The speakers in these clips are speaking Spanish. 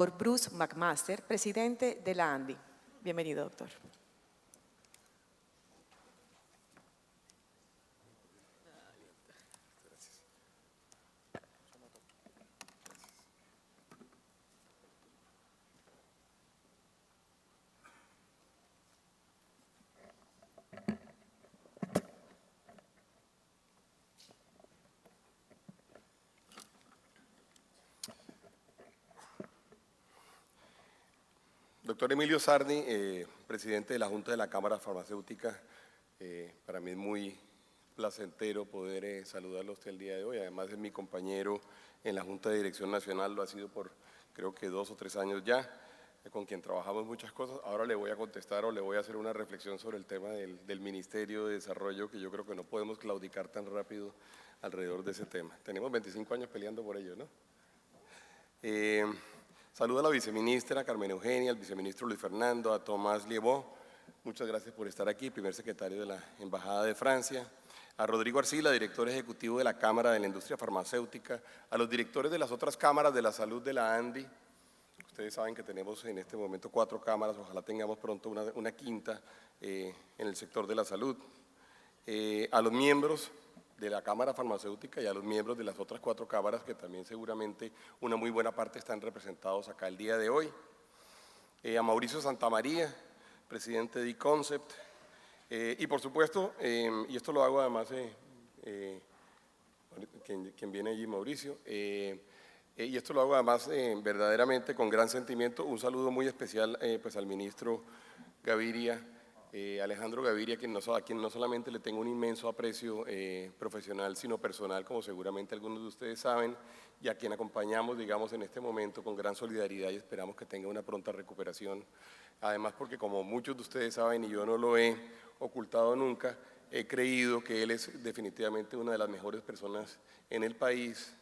Por Bruce McMaster, presidente de la ANDI. Bienvenido, doctor. Doctor Emilio Sarni, presidente de la Junta de la Cámara Farmacéutica, para mí es muy placentero poder saludarlo a usted el día de hoy. Además es mi compañero en la Junta de Dirección Nacional, lo ha sido por creo que 2 o 3 años ya, con quien trabajamos muchas cosas. Ahora le voy a contestar o le voy a hacer una reflexión sobre el tema del Ministerio de Desarrollo, que yo creo que no podemos claudicar tan rápido alrededor de ese tema. Tenemos 25 años peleando por ello, ¿no? Saludo a la viceministra Carmen Eugenia, al viceministro Luis Fernando, a Tomás Liebó. Muchas gracias por estar aquí, primer secretario de la Embajada de Francia. A Rodrigo Arcila, director ejecutivo de la Cámara de la Industria Farmacéutica. A los directores de las otras cámaras de la salud de la ANDI. Ustedes saben que tenemos en este momento 4 cámaras, ojalá tengamos pronto una quinta en el sector de la salud. A los miembros de la Cámara Farmacéutica y a los miembros de las otras 4 cámaras, que también seguramente una muy buena parte están representados acá el día de hoy. A Mauricio Santamaría, presidente de eConcept, y por supuesto, y esto lo hago además, quien viene allí, Mauricio, y esto lo hago además verdaderamente con gran sentimiento. Un saludo muy especial pues al ministro Gaviria, Alejandro Gaviria, a quien no solamente le tengo un inmenso aprecio profesional, sino personal, como seguramente algunos de ustedes saben, y a quien acompañamos, digamos, en este momento con gran solidaridad y esperamos que tenga una pronta recuperación. Además, porque como muchos de ustedes saben, y yo no lo he ocultado nunca, he creído que él es definitivamente una de las mejores personas en el país,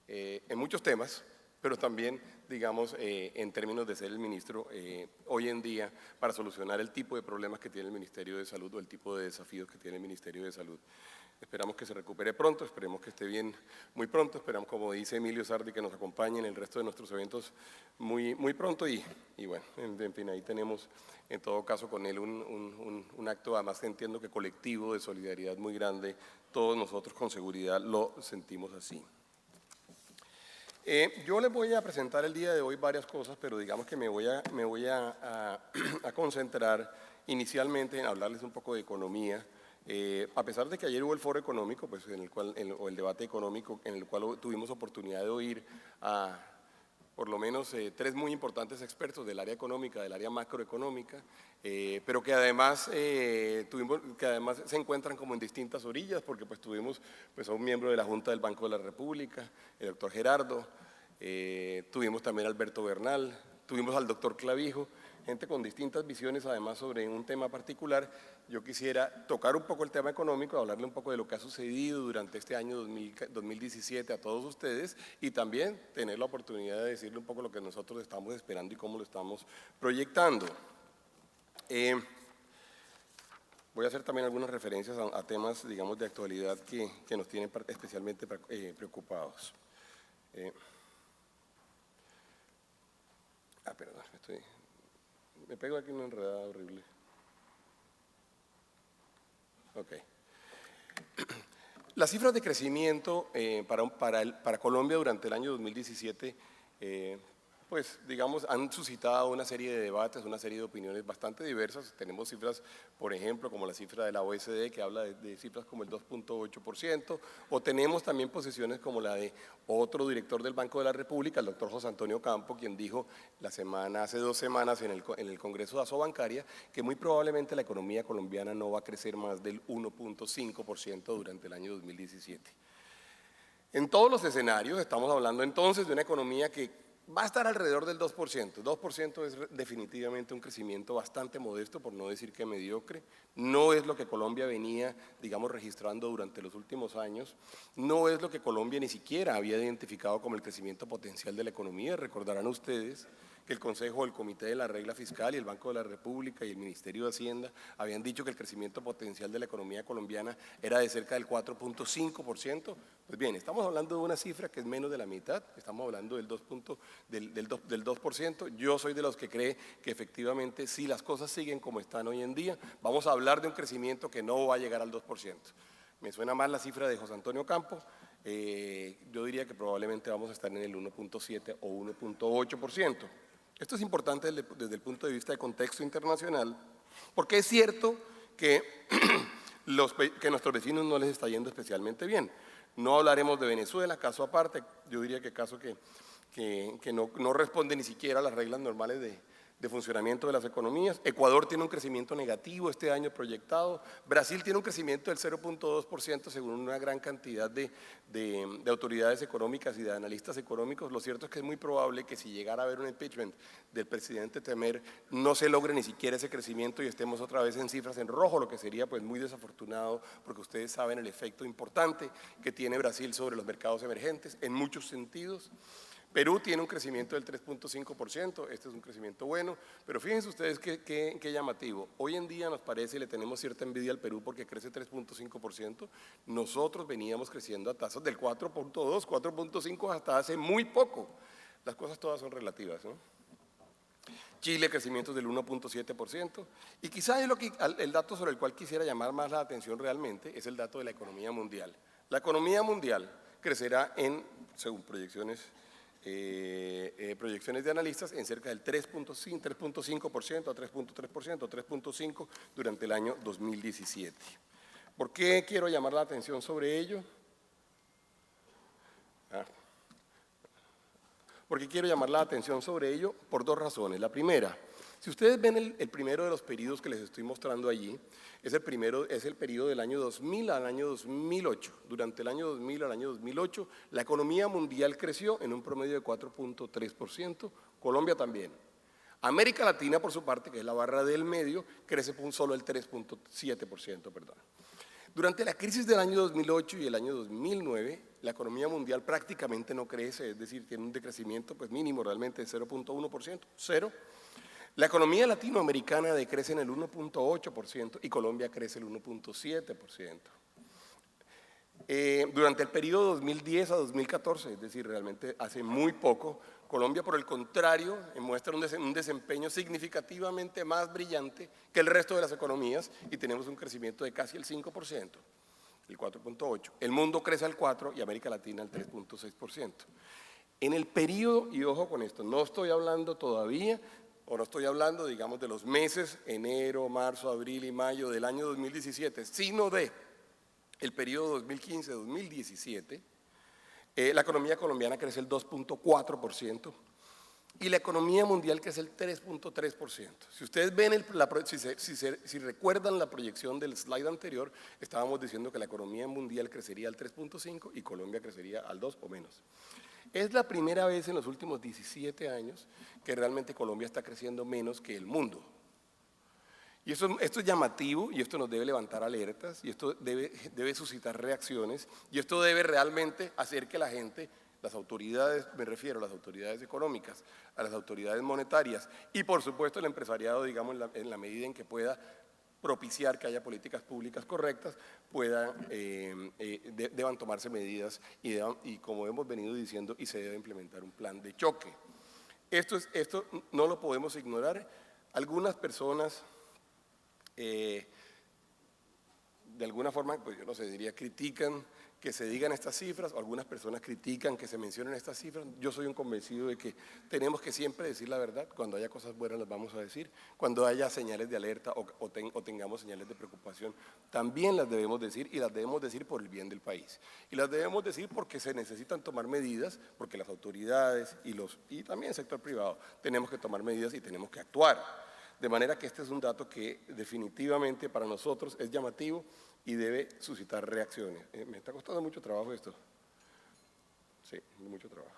en muchos temas, pero también, digamos, en términos de ser el ministro hoy en día para solucionar el tipo de problemas que tiene el Ministerio de Salud o el tipo de desafíos que tiene el Ministerio de Salud. Esperamos que se recupere pronto, esperemos que esté bien muy pronto, esperamos, como dice Emilio Sardi, que nos acompañe en el resto de nuestros eventos muy pronto y bueno, en fin, ahí tenemos en todo caso con él un acto, además entiendo que colectivo, de solidaridad muy grande, todos nosotros con seguridad lo sentimos así. Yo les voy a presentar el día de hoy varias cosas, pero digamos que me voy a concentrar inicialmente en hablarles un poco de economía. A pesar de que ayer hubo el foro económico, pues, o el debate económico, en el cual tuvimos oportunidad de oír a por lo menos 3 muy importantes expertos del área económica, del área macroeconómica, pero que además, se encuentran como en distintas orillas, porque pues tuvimos pues, a un miembro de la Junta del Banco de la República, el doctor Gerardo, tuvimos también a Alberto Bernal, tuvimos al doctor Clavijo, gente con distintas visiones además sobre un tema particular. Yo quisiera tocar un poco el tema económico, hablarle un poco de lo que ha sucedido durante este año 2017 a todos ustedes y también tener la oportunidad de decirle un poco lo que nosotros estamos esperando y cómo lo estamos proyectando. Voy a hacer también algunas referencias a temas, digamos, de actualidad que nos tienen especialmente preocupados. Perdón, me pego aquí una enredada horrible. Ok. Las cifras de crecimiento para Colombia durante el año 2017, pues digamos, han suscitado una serie de debates, una serie de opiniones bastante diversas. Tenemos cifras, por ejemplo, como la cifra de la OECD, que habla de cifras como el 2.8%, o tenemos también posiciones como la de otro director del Banco de la República, el doctor José Antonio Campo, quien dijo hace 2 semanas en el Congreso de Asobancaria que muy probablemente la economía colombiana no va a crecer más del 1.5% durante el año 2017. En todos los escenarios estamos hablando entonces de una economía que va a estar alrededor del 2%. 2% es definitivamente un crecimiento bastante modesto, por no decir que mediocre. No es lo que Colombia venía, digamos, registrando durante los últimos años. No es lo que Colombia ni siquiera había identificado como el crecimiento potencial de la economía. Recordarán ustedes que el Consejo, el Comité de la Regla Fiscal y el Banco de la República y el Ministerio de Hacienda habían dicho que el crecimiento potencial de la economía colombiana era de cerca del 4.5%. Pues bien, estamos hablando de una cifra que es menos de la mitad, estamos hablando del 2%. Yo soy de los que cree que efectivamente si las cosas siguen como están hoy en día, vamos a hablar de un crecimiento que no va a llegar al 2%. Me suena más la cifra de José Antonio Campos. Yo diría que probablemente vamos a estar en el 1.7 o 1.8%. Esto es importante desde el punto de vista de contexto internacional, porque es cierto que, que a nuestros vecinos no les está yendo especialmente bien. No hablaremos de Venezuela, caso aparte, yo diría que caso que no responde ni siquiera a las reglas normales de funcionamiento de las economías. Ecuador tiene un crecimiento negativo este año proyectado. Brasil tiene un crecimiento del 0.2% según una gran cantidad de autoridades económicas y de analistas económicos. Lo cierto es que es muy probable que si llegara a haber un impeachment del presidente Temer no se logre ni siquiera ese crecimiento y estemos otra vez en cifras en rojo, lo que sería pues muy desafortunado porque ustedes saben el efecto importante que tiene Brasil sobre los mercados emergentes en muchos sentidos. Perú tiene un crecimiento del 3.5%, este es un crecimiento bueno, pero fíjense ustedes qué llamativo. Hoy en día nos parece y le tenemos cierta envidia al Perú porque crece 3.5%, nosotros veníamos creciendo a tasas del 4.2, 4.5 hasta hace muy poco. Las cosas todas son relativas, ¿no? Chile, crecimiento del 1.7%, y quizás el dato sobre el cual quisiera llamar más la atención realmente es el dato de la economía mundial. La economía mundial crecerá según proyecciones de analistas, en cerca del 3.5% a 3.3%, 3.5% durante el año 2017. ¿Por qué quiero llamar la atención sobre ello? Porque quiero llamar la atención sobre ello por dos razones. La primera, si ustedes ven el primero de los periodos que les estoy mostrando allí, es el periodo del año 2000 al año 2008. Durante el año 2000 al año 2008, la economía mundial creció en un promedio de 4.3%, Colombia también. América Latina, por su parte, que es la barra del medio, crece solo el 3.7%, perdón. Durante la crisis del año 2008 y el año 2009, la economía mundial prácticamente no crece, es decir, tiene un decrecimiento pues, mínimo realmente de 0.1%, cero. La economía latinoamericana decrece en el 1.8% y Colombia crece el 1.7%. Durante el periodo 2010 a 2014, es decir, realmente hace muy poco, Colombia, por el contrario, muestra un desempeño significativamente más brillante que el resto de las economías y tenemos un crecimiento de casi el 5%, el 4.8%. El mundo crece al 4% y América Latina al 3.6%. En el periodo, y ojo con esto, no estoy hablando todavía, o no estoy hablando, digamos, de los meses enero, marzo, abril y mayo del año 2017, sino de el periodo 2015-2017, la economía colombiana crece el 2.4% y la economía mundial crece el 3.3%. Si ustedes ven, si recuerdan la proyección del slide anterior, estábamos diciendo que la economía mundial crecería al 3.5% y Colombia crecería al 2% o menos. Es la primera vez en los últimos 17 años que realmente Colombia está creciendo menos que el mundo. Y esto es llamativo y esto nos debe levantar alertas y esto debe suscitar reacciones y esto debe realmente hacer que la gente, las autoridades, me refiero a las autoridades económicas, a las autoridades monetarias y por supuesto el empresariado, digamos, en la medida en que pueda propiciar que haya políticas públicas correctas, deban tomarse medidas y como hemos venido diciendo, y se debe implementar un plan de choque. Esto no lo podemos ignorar. Algunas personas de alguna forma, pues yo no sé, critican que se digan estas cifras, o algunas personas critican que se mencionen estas cifras. Yo soy un convencido de que tenemos que siempre decir la verdad. Cuando haya cosas buenas las vamos a decir, cuando haya señales de alerta o tengamos señales de preocupación, también las debemos decir y las debemos decir por el bien del país. Y las debemos decir porque se necesitan tomar medidas, porque las autoridades y también el sector privado tenemos que tomar medidas y tenemos que actuar. De manera que este es un dato que definitivamente para nosotros es llamativo y debe suscitar reacciones. Me está costando mucho trabajo esto. Sí, mucho trabajo.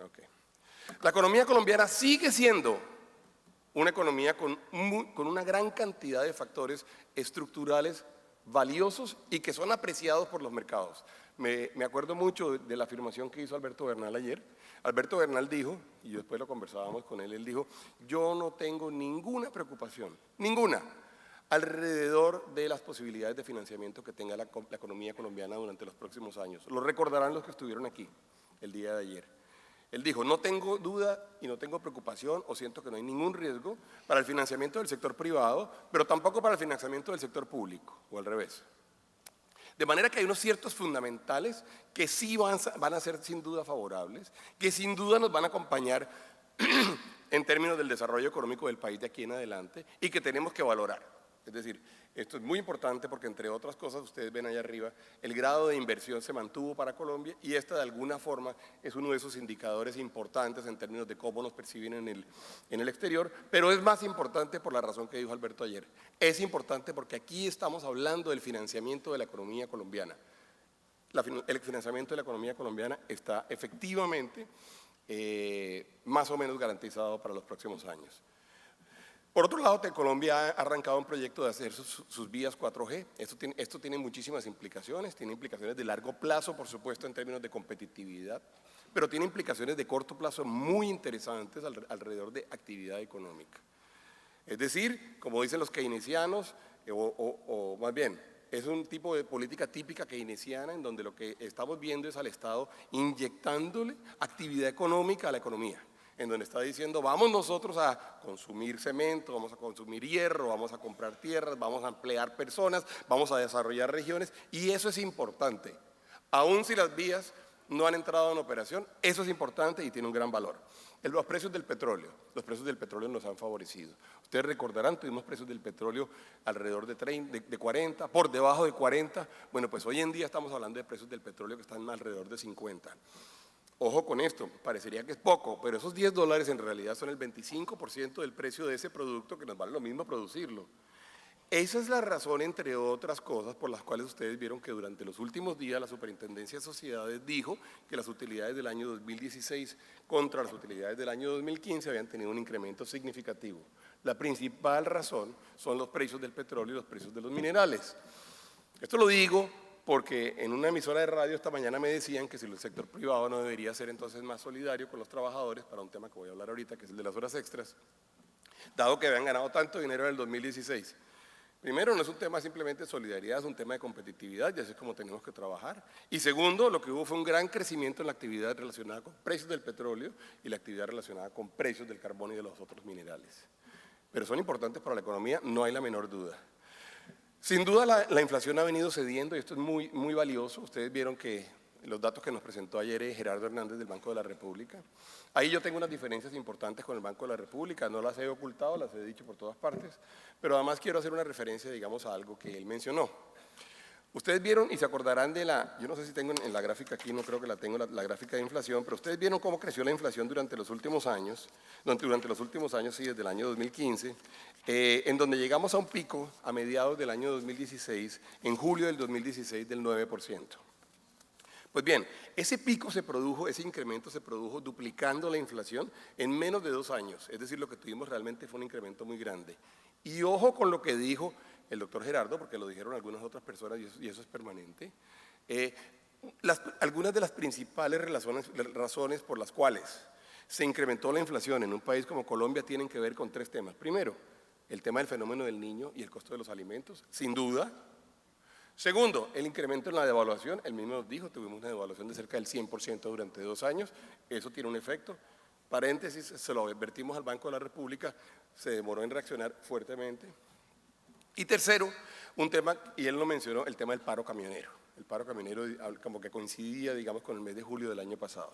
Okay. La economía colombiana sigue siendo una economía con una gran cantidad de factores estructurales valiosos y que son apreciados por los mercados. Me acuerdo mucho de la afirmación que hizo Alberto Bernal ayer. Alberto Bernal dijo, y después lo conversábamos con él dijo, yo no tengo ninguna preocupación, ninguna, alrededor de las posibilidades de financiamiento que tenga la economía colombiana durante los próximos años. Lo recordarán los que estuvieron aquí el día de ayer. Él dijo, no tengo duda y no tengo preocupación o siento que no hay ningún riesgo para el financiamiento del sector privado, pero tampoco para el financiamiento del sector público, o al revés. De manera que hay unos ciertos fundamentales que sí van a ser sin duda favorables, que sin duda nos van a acompañar en términos del desarrollo económico del país de aquí en adelante y que tenemos que valorar. Es decir, esto es muy importante porque, entre otras cosas, ustedes ven allá arriba, el grado de inversión se mantuvo para Colombia y esta de alguna forma es uno de esos indicadores importantes en términos de cómo nos perciben en el exterior, pero es más importante por la razón que dijo Alberto ayer. Es importante porque aquí estamos hablando del financiamiento de la economía colombiana. El financiamiento de la economía colombiana está efectivamente más o menos garantizado para los próximos años. Por otro lado, Colombia ha arrancado un proyecto de hacer sus vías 4G. Esto tiene muchísimas implicaciones, tiene implicaciones de largo plazo, por supuesto, en términos de competitividad, pero tiene implicaciones de corto plazo muy interesantes alrededor de actividad económica. Es decir, como dicen los keynesianos, o más bien, es un tipo de política típica keynesiana en donde lo que estamos viendo es al Estado inyectándole actividad económica a la economía, en donde está diciendo, vamos nosotros a consumir cemento, vamos a consumir hierro, vamos a comprar tierras, vamos a emplear personas, vamos a desarrollar regiones, y eso es importante. Aún si las vías no han entrado en operación, eso es importante y tiene un gran valor. Los precios del petróleo nos han favorecido. Ustedes recordarán, tuvimos precios del petróleo alrededor de 40, por debajo de 40. Bueno, pues hoy en día estamos hablando de precios del petróleo que están alrededor de 50. Ojo con esto, parecería que es poco, pero esos $10 en realidad son el 25% del precio de ese producto que nos vale lo mismo producirlo. Esa es la razón, entre otras cosas, por las cuales ustedes vieron que durante los últimos días la Superintendencia de Sociedades dijo que las utilidades del año 2016 contra las utilidades del año 2015 habían tenido un incremento significativo. La principal razón son los precios del petróleo y los precios de los minerales. Esto lo digo porque en una emisora de radio esta mañana me decían que si el sector privado no debería ser entonces más solidario con los trabajadores, para un tema que voy a hablar ahorita, que es el de las horas extras, dado que habían ganado tanto dinero en el 2016. Primero, no es un tema simplemente de solidaridad, es un tema de competitividad, y así es como tenemos que trabajar. Y segundo, lo que hubo fue un gran crecimiento en la actividad relacionada con precios del petróleo y la actividad relacionada con precios del carbón y de los otros minerales. Pero son importantes para la economía, no hay la menor duda. Sin duda la inflación ha venido cediendo y esto es muy, muy valioso. Ustedes vieron que los datos que nos presentó ayer Gerardo Hernández del Banco de la República. Ahí yo tengo unas diferencias importantes con el Banco de la República, no las he ocultado, las he dicho por todas partes, pero además quiero hacer una referencia, digamos, a algo que él mencionó. Ustedes vieron y se acordarán de yo no sé si tengo en la gráfica aquí, no creo que la tengo, la gráfica de inflación, pero ustedes vieron cómo creció la inflación durante los últimos años, sí, desde el año 2015, en donde llegamos a un pico a mediados del año 2016, en julio del 2016 del 9%. Pues bien, ese pico se produjo, ese incremento se produjo duplicando la inflación en menos de 2 años, es decir, lo que tuvimos realmente fue un incremento muy grande. Y ojo con lo que dijo el doctor Gerardo, porque lo dijeron algunas otras personas y eso es permanente. Algunas de las principales razones por las cuales se incrementó la inflación en un país como Colombia tienen que ver con 3 temas. Primero, el tema del fenómeno del niño y el costo de los alimentos, sin duda. Segundo, el incremento en la devaluación, él mismo nos dijo, tuvimos una devaluación de cerca del 100% durante 2 años, eso tiene un efecto. Paréntesis, se lo advertimos al Banco de la República, se demoró en reaccionar fuertemente. Y tercero, un tema, y él lo mencionó, el tema del paro camionero. El paro camionero como que coincidía, digamos, con el mes de julio del año pasado.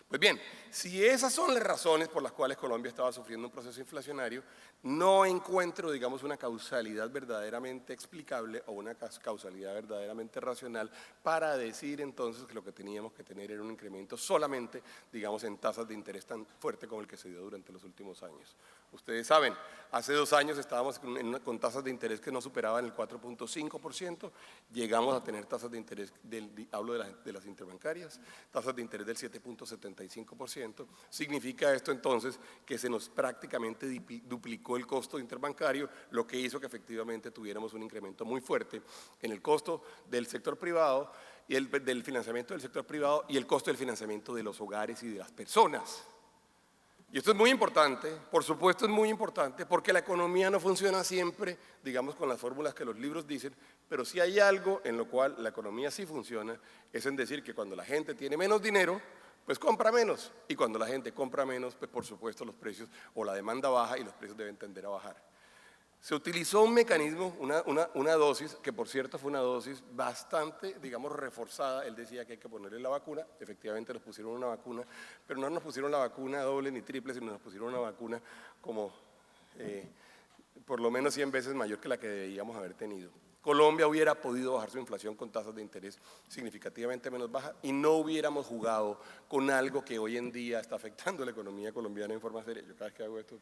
Pues bien, si esas son las razones por las cuales Colombia estaba sufriendo un proceso inflacionario, no encuentro, digamos, una causalidad verdaderamente explicable o una causalidad verdaderamente racional para decir entonces que lo que teníamos que tener era un incremento solamente, digamos, en tasas de interés tan fuerte como el que se dio durante los últimos años. Ustedes saben, hace 2 años estábamos con tasas de interés que no superaban el 4.5%, llegamos a tener tasas de interés, hablo de las interbancarias, tasas de interés del 7.75%. 75%. Significa esto entonces que se nos prácticamente duplicó el costo interbancario, lo que hizo que efectivamente tuviéramos un incremento muy fuerte en el costo del sector privado y del financiamiento del sector privado y el costo del financiamiento de los hogares y de las personas. Y esto es muy importante, por supuesto es muy importante, porque la economía no funciona siempre, digamos, con las fórmulas que los libros dicen, pero si hay algo en lo cual la economía sí funciona, es en decir que cuando la gente tiene menos dinero, pues compra menos, y cuando la gente compra menos, pues por supuesto los precios o la demanda baja y los precios deben tender a bajar. Se utilizó un mecanismo, una dosis, que por cierto fue una dosis bastante, digamos, reforzada. Él decía que hay que ponerle la vacuna, efectivamente nos pusieron una vacuna, pero no nos pusieron la vacuna doble ni triple, sino nos pusieron una vacuna como por lo menos 100 veces mayor que la que debíamos haber tenido. Colombia hubiera podido bajar su inflación con tasas de interés significativamente menos bajas y no hubiéramos jugado con algo que hoy en día está afectando la economía colombiana en forma seria. Yo cada vez que hago esto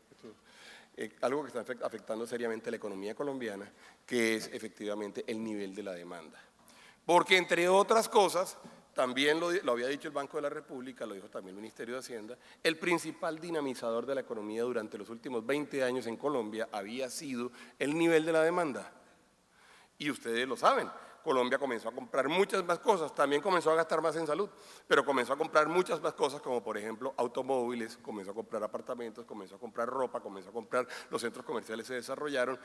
algo que está afectando seriamente la economía colombiana, que es efectivamente el nivel de la demanda. Porque entre otras cosas, también lo había dicho el Banco de la República, lo dijo también el Ministerio de Hacienda, el principal dinamizador de la economía durante los últimos 20 años en Colombia había sido el nivel de la demanda. Y ustedes lo saben, Colombia comenzó a comprar muchas más cosas, también comenzó a gastar más en salud, pero comenzó a comprar muchas más cosas como por ejemplo automóviles, comenzó a comprar apartamentos, comenzó a comprar ropa, comenzó a comprar, los centros comerciales se desarrollaron.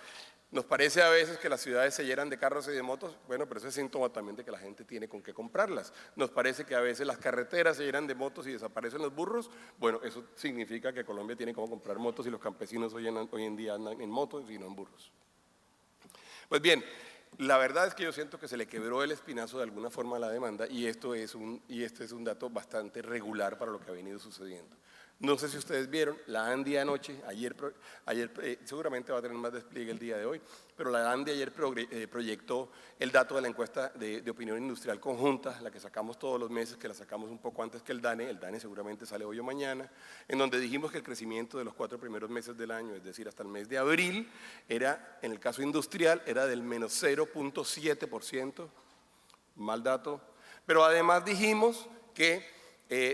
Nos parece a veces que las ciudades se llenan de carros y de motos, bueno, pero eso es síntoma también de que la gente tiene con qué comprarlas. Nos parece que a veces las carreteras se llenan de motos y desaparecen los burros, bueno, eso significa que Colombia tiene cómo comprar motos y los campesinos hoy en día andan en motos y no en burros. Pues bien, la verdad es que yo siento que se le quebró el espinazo de alguna forma a la demanda y este es un dato bastante regular para lo que ha venido sucediendo. No sé si ustedes vieron, la ANDI anoche, seguramente va a tener más despliegue el día de hoy, pero la ANDI ayer proyectó el dato de la encuesta de opinión industrial conjunta, la que sacamos todos los meses, que la sacamos un poco antes que el DANE seguramente sale hoy o mañana, en donde dijimos que el crecimiento de los 4 primeros meses del año, es decir, hasta el mes de abril, era, en el caso industrial, era del menos 0.7%, mal dato, pero además dijimos que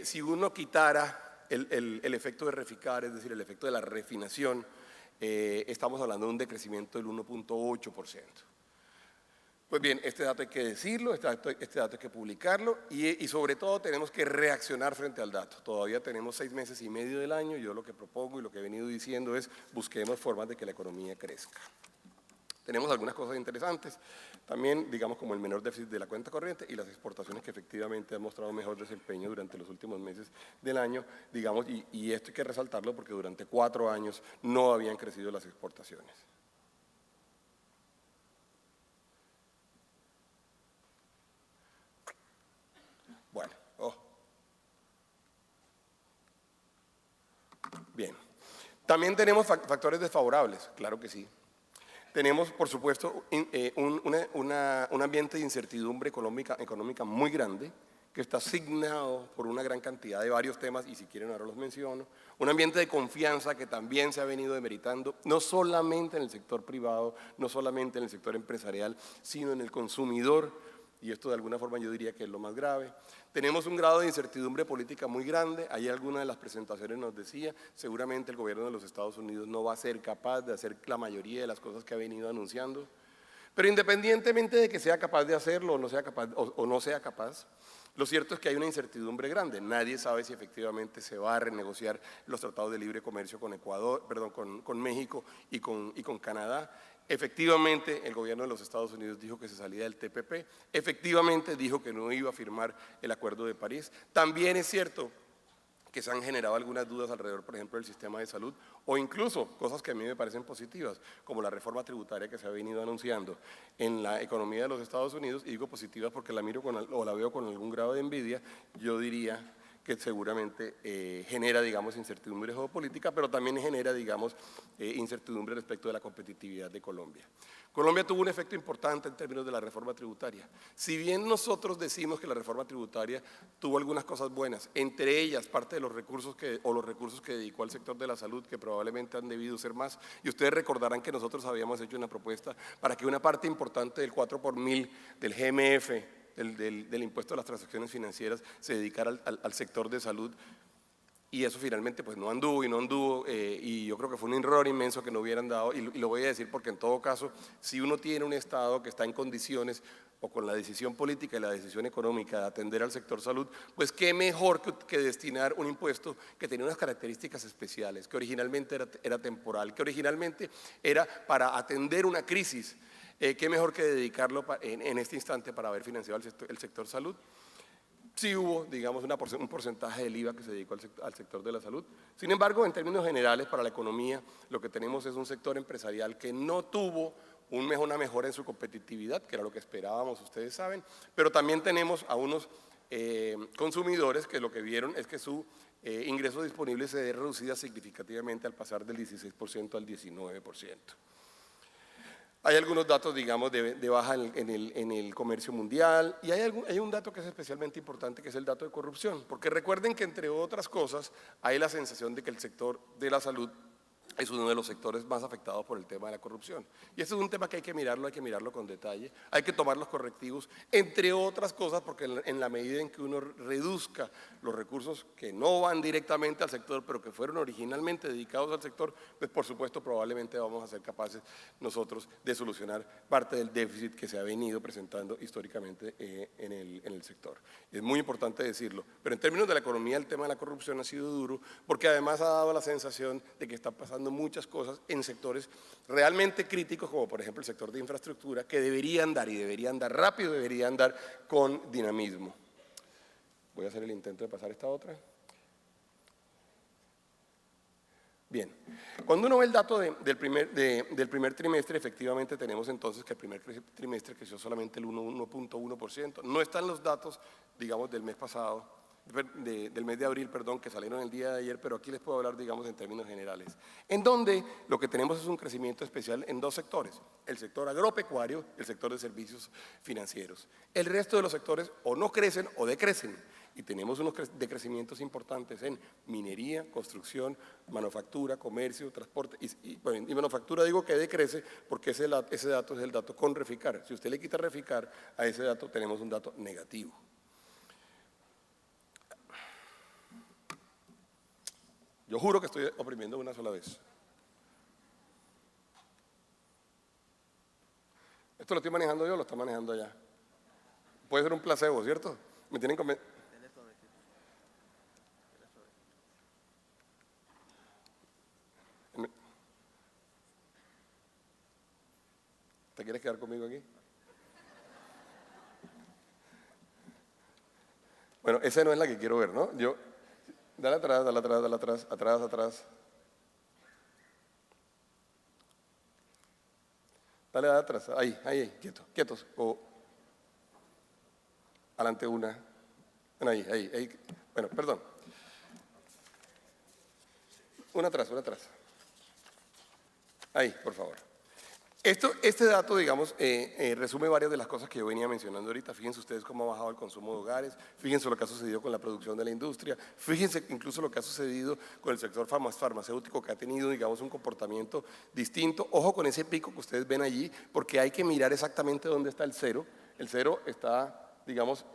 si uno quitara el efecto de reficar, es decir, el efecto de la refinación, estamos hablando de un decrecimiento del 1.8%. Pues bien, este dato hay que decirlo, este dato hay que publicarlo y sobre todo tenemos que reaccionar frente al dato. Todavía tenemos 6 meses y medio del año, yo lo que propongo y lo que he venido diciendo es busquemos formas de que la economía crezca. Tenemos algunas cosas interesantes, también digamos como el menor déficit de la cuenta corriente y las exportaciones que efectivamente han mostrado mejor desempeño durante los últimos meses del año, digamos, y esto hay que resaltarlo porque durante 4 años no habían crecido las exportaciones. Bueno, bien. También tenemos factores desfavorables, claro que sí. Tenemos, por supuesto, un ambiente de incertidumbre económica muy grande, que está asignado por una gran cantidad de varios temas, y si quieren ahora los menciono. Un ambiente de confianza que también se ha venido demeritando, no solamente en el sector privado, no solamente en el sector empresarial, sino en el consumidor, y esto de alguna forma yo diría que es lo más grave. Tenemos un grado de incertidumbre política muy grande, ahí alguna de las presentaciones nos decía, seguramente el gobierno de los Estados Unidos no va a ser capaz de hacer la mayoría de las cosas que ha venido anunciando, pero independientemente de que sea capaz de hacerlo o no sea capaz, lo cierto es que hay una incertidumbre grande. Nadie sabe si efectivamente se va a renegociar los tratados de libre comercio con México y con Canadá. Efectivamente, el gobierno de los Estados Unidos dijo que se salía del TPP. Efectivamente, dijo que no iba a firmar el Acuerdo de París. También es cierto que se han generado algunas dudas alrededor, por ejemplo, del sistema de salud, o incluso cosas que a mí me parecen positivas, como la reforma tributaria que se ha venido anunciando en la economía de los Estados Unidos, y digo positivas porque la miro o la veo con algún grado de envidia. Yo diría que seguramente genera, digamos, incertidumbre geopolítica, pero también genera, digamos, incertidumbre respecto de la competitividad de Colombia. Colombia tuvo un efecto importante en términos de la reforma tributaria. Si bien nosotros decimos que la reforma tributaria tuvo algunas cosas buenas, entre ellas parte de los recursos que dedicó al sector de la salud, que probablemente han debido ser más, y ustedes recordarán que nosotros habíamos hecho una propuesta para que una parte importante del 4 por 1000 del GMF del impuesto a las transacciones financieras se dedicara al sector de salud. Y eso finalmente pues no anduvo y yo creo que fue un error inmenso que no hubieran dado, y lo voy a decir porque en todo caso, si uno tiene un Estado que está en condiciones o con la decisión política y la decisión económica de atender al sector salud, pues qué mejor que destinar un impuesto que tenía unas características especiales, que originalmente era temporal, que originalmente era para atender una crisis, qué mejor que dedicarlo en este instante para haber financiado el sector salud. Sí hubo, digamos, un porcentaje del IVA que se dedicó al sector de la salud. Sin embargo, en términos generales, para la economía, lo que tenemos es un sector empresarial que no tuvo una mejora en su competitividad, que era lo que esperábamos, ustedes saben, pero también tenemos a unos consumidores que lo que vieron es que su ingreso disponible se ve reducida significativamente al pasar del 16% al 19%. Hay algunos datos, digamos, de baja en el comercio mundial, y hay un dato que es especialmente importante, que es el dato de corrupción, porque recuerden que, entre otras cosas, hay la sensación de que el sector de la salud es uno de los sectores más afectados por el tema de la corrupción. Y este es un tema que hay que mirarlo con detalle, hay que tomar los correctivos, entre otras cosas, porque en la medida en que uno reduzca los recursos que no van directamente al sector, pero que fueron originalmente dedicados al sector, pues por supuesto probablemente vamos a ser capaces nosotros de solucionar parte del déficit que se ha venido presentando históricamente en el sector. Es muy importante decirlo, pero en términos de la economía el tema de la corrupción ha sido duro, porque además ha dado la sensación de que están pasando muchas cosas en sectores realmente críticos, como por ejemplo el sector de infraestructura, que deberían dar rápido, deberían dar con dinamismo. Voy a hacer el intento de pasar esta otra. Bien, cuando uno ve el dato del primer trimestre, efectivamente tenemos entonces que el primer trimestre creció solamente el 1.1%. No están los datos, digamos, del mes pasado, del mes de abril, perdón, que salieron el día de ayer, pero aquí les puedo hablar, digamos, en términos generales, en donde lo que tenemos es un crecimiento especial en dos sectores, el sector agropecuario y el sector de servicios financieros. El resto de los sectores o no crecen o decrecen, y tenemos unos decrecimientos importantes en minería, construcción, manufactura, comercio, transporte, y manufactura digo que decrece porque ese dato es el dato con Reficar. Si usted le quita Reficar a ese dato, tenemos un dato negativo. Yo juro que estoy oprimiendo una sola vez. Esto lo estoy manejando yo o lo está manejando allá. Puede ser un placebo, ¿cierto? Me tienen que... ¿Te quieres quedar conmigo aquí? Bueno, esa no es la que quiero ver, ¿no? Dale atrás, atrás. Dale atrás, ahí, quietos. O adelante una. Bueno, ahí. Bueno, perdón. Una atrás. Ahí, por favor. Este dato, digamos, resume varias de las cosas que yo venía mencionando ahorita. Fíjense ustedes cómo ha bajado el consumo de hogares, fíjense lo que ha sucedido con la producción de la industria, fíjense incluso lo que ha sucedido con el sector farmacéutico, que ha tenido, digamos, un comportamiento distinto. Ojo con ese pico que ustedes ven allí, porque hay que mirar exactamente dónde está el cero. El cero está, digamos,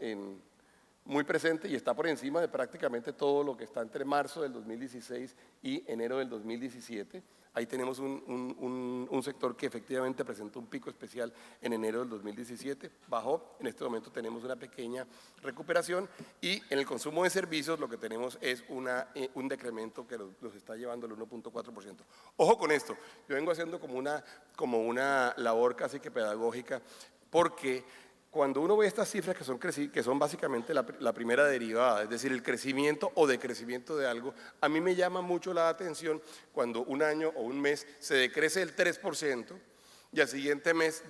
muy presente y está por encima de prácticamente todo lo que está entre marzo del 2016 y enero del 2017. Ahí tenemos un sector que efectivamente presentó un pico especial en enero del 2017, bajó, en este momento tenemos una pequeña recuperación, y en el consumo de servicios lo que tenemos es un decremento que los está llevando al 1.4%. Ojo con esto, yo vengo haciendo como una labor casi que pedagógica, porque cuando uno ve estas cifras que son básicamente la primera derivada, es decir, el crecimiento o decrecimiento de algo, a mí me llama mucho la atención cuando un año o un mes se decrece el 3% y al siguiente mes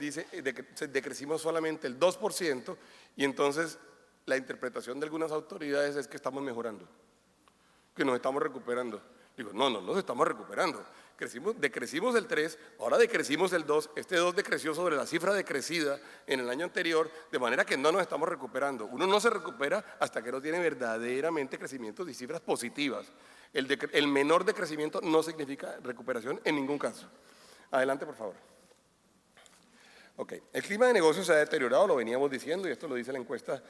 decrecimos solamente el 2%, y entonces la interpretación de algunas autoridades es que estamos mejorando, que nos estamos recuperando. Digo, no nos estamos recuperando. Decrecimos el 3, ahora decrecimos el 2, este 2 decreció sobre la cifra decrecida en el año anterior, de manera que no nos estamos recuperando. Uno no se recupera hasta que no tiene verdaderamente crecimientos y cifras positivas. El menor decrecimiento no significa recuperación en ningún caso. Adelante, por favor. Ok, el clima de negocios se ha deteriorado, lo veníamos diciendo, y esto lo dice la encuesta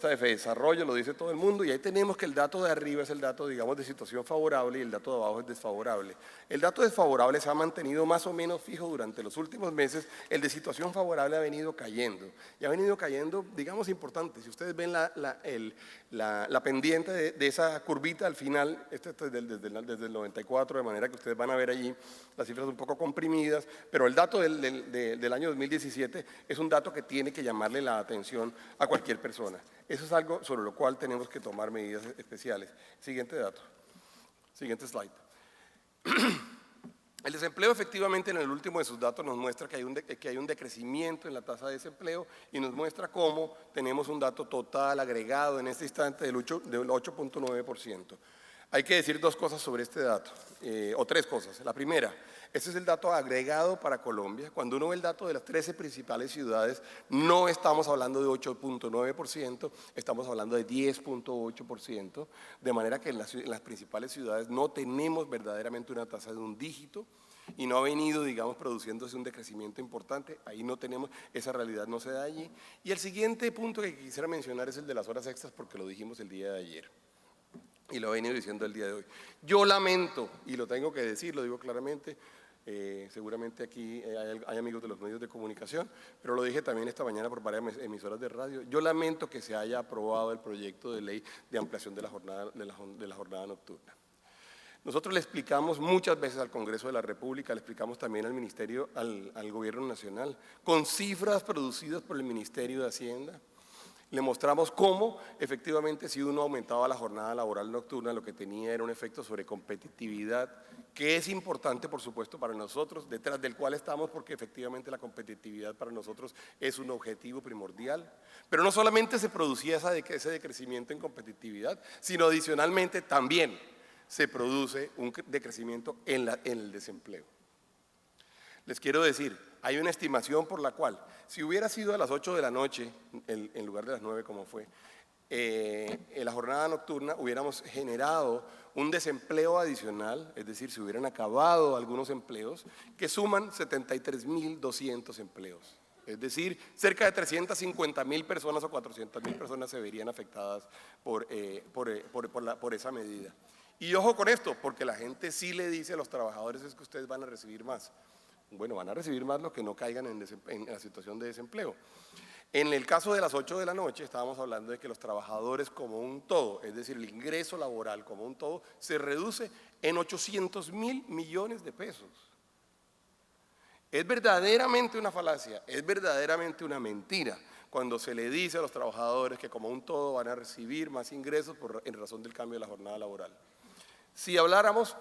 de FEDesarrollo, lo dice todo el mundo, y ahí tenemos que el dato de arriba es el dato, digamos, de situación favorable y el dato de abajo es desfavorable. El dato desfavorable se ha mantenido más o menos fijo durante los últimos meses, el de situación favorable ha venido cayendo, y ha venido cayendo, digamos, importante. Si ustedes ven la pendiente de esa curvita al final, desde el 94, de manera que ustedes van a ver allí las cifras un poco comprimidas, pero el dato del año 2017 es un dato que tiene que llamarle la atención a cualquier persona. Eso es algo sobre lo cual tenemos que tomar medidas especiales. Siguiente dato. Siguiente slide. El desempleo efectivamente en el último de sus datos nos muestra que hay un decrecimiento en la tasa de desempleo y nos muestra cómo tenemos un dato total agregado en este instante del 8.9%. Hay que decir dos cosas sobre este dato, o tres cosas. La primera, este es el dato agregado para Colombia. Cuando uno ve el dato de las 13 principales ciudades, no estamos hablando de 8.9%, estamos hablando de 10.8%, de manera que en las principales ciudades no tenemos verdaderamente una tasa de un dígito y no ha venido, digamos, produciéndose un decrecimiento importante. Ahí no tenemos, esa realidad no se da allí. Y el siguiente punto que quisiera mencionar es el de las horas extras, porque lo dijimos el día de ayer. Y lo he venido diciendo el día de hoy. Yo lamento, y lo tengo que decir, lo digo claramente, seguramente aquí hay amigos de los medios de comunicación, pero lo dije también esta mañana por varias emisoras de radio, yo lamento que se haya aprobado el proyecto de ley de ampliación de la jornada nocturna. Nosotros le explicamos muchas veces al Congreso de la República, le explicamos también al Ministerio, al Gobierno Nacional, con cifras producidas por el Ministerio de Hacienda. Le mostramos cómo, efectivamente, si uno aumentaba la jornada laboral nocturna, lo que tenía era un efecto sobre competitividad, que es importante, por supuesto, para nosotros, detrás del cual estamos, porque efectivamente la competitividad para nosotros es un objetivo primordial. Pero no solamente se producía ese decrecimiento en competitividad, sino adicionalmente también se produce un decrecimiento en el desempleo. Les quiero decir, hay una estimación por la cual, si hubiera sido a las 8 de la noche, en lugar de las 9 como fue, en la jornada nocturna hubiéramos generado un desempleo adicional, es decir, se hubieran acabado algunos empleos, que suman 73.200 empleos. Es decir, cerca de 350.000 personas o 400.000 personas se verían afectadas por esa medida. Y ojo con esto, porque la gente sí le dice a los trabajadores es que ustedes van a recibir más. Bueno, van a recibir más los que no caigan en la situación de desempleo. En el caso de las 8 de la noche estábamos hablando de que los trabajadores como un todo, es decir, el ingreso laboral como un todo, se reduce en 800.000 millones de pesos. Es verdaderamente una falacia, es verdaderamente una mentira cuando se le dice a los trabajadores que como un todo van a recibir más ingresos en razón del cambio de la jornada laboral. Si habláramos